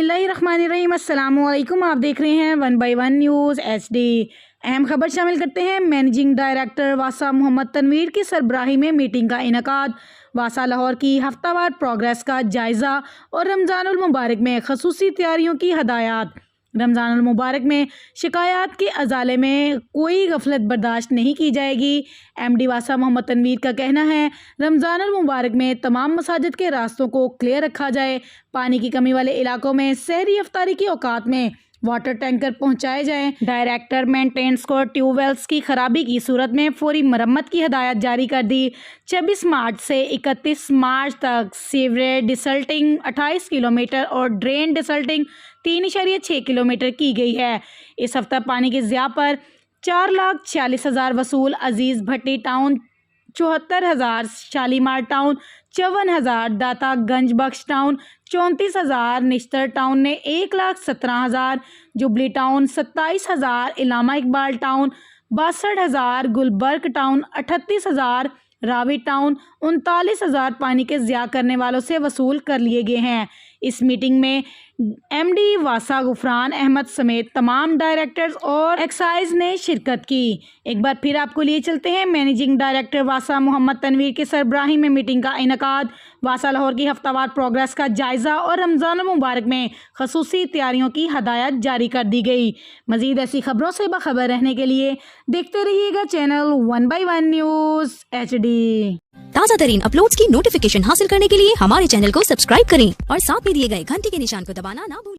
बिस्मिल्लाहिर्रहमानिर्रहीम। अस्सलामुअलैकुम। आप देख रहे हैं 1 बाय 1 न्यूज़ HD। अहम खबर शामिल करते हैं। मैनेजिंग डायरेक्टर वासा मोहम्मद तनवीर की सरबराही में मीटिंग का इनेकाद। वासा लाहौर की हफ्तावार प्रोग्रेस का जायज़ा और रमज़ानुल मुबारक में खसूसी तैयारियों की हदायत। रमज़ानुल मुबारक में शिकायत के अजाले में कोई गफलत बर्दाश्त नहीं की जाएगी। MD वासा मोहम्मद तनवीर का कहना है, रमज़ानुल मुबारक में तमाम मसाजिद के रास्तों को क्लियर रखा जाए। पानी की कमी वाले इलाकों में सहरी अफ्तारी की औकात में वाटर टैंकर पहुंचाए जाएं। डायरेक्टर मेंटेनेंस को ट्यूबवेल्स की खराबी की सूरत में फौरी मरम्मत की हदायत जारी कर दी। 26 मार्च से 31 मार्च तक सीवरेज डिसल्टिंग 28 किलोमीटर और ड्रेन डिसल्टिंग 3.6 किलोमीटर की गई है। इस हफ्ता पानी के ज़िया पर 4,46,000 वसूल। Aziz Bhatti town 74,000, Shalimar town 54,000, Data Ganj Bakhsh town 34,000, Nishtar town ने 1,17,000, Jubilee town 27,000, Allama Iqbal town 62,000, Gulberg town 38,000, Ravi town 39,000 पानी के ज़िया करने वालों से वसूल कर लिए गए हैं। इस मीटिंग में MD वासा गुफरान अहमद समेत तमाम डायरेक्टर्स और एक्साइज ने शिरकत की। एक बार फिर आपको लिए चलते हैं। मैनेजिंग डायरेक्टर वासा मोहम्मद तनवीर के सरबराही में मीटिंग का इनेकाद। वासा लाहौर की हफ्तावार प्रोग्रेस का जायज़ा और रमज़ान मुबारक में खसूसी तैयारियों की हदायत जारी कर दी गई। मज़ीद ऐसी खबरों से बाखबर रहने के लिए देखते रहिएगा चैनल 1 बाय 1 न्यूज़ HD। ताज़ा तरीन अपलोड्स की नोटिफिकेशन हासिल करने के लिए हमारे चैनल को सब्सक्राइब करें और साथ में दिए गए घंटी के निशान को दबाना ना भूलें।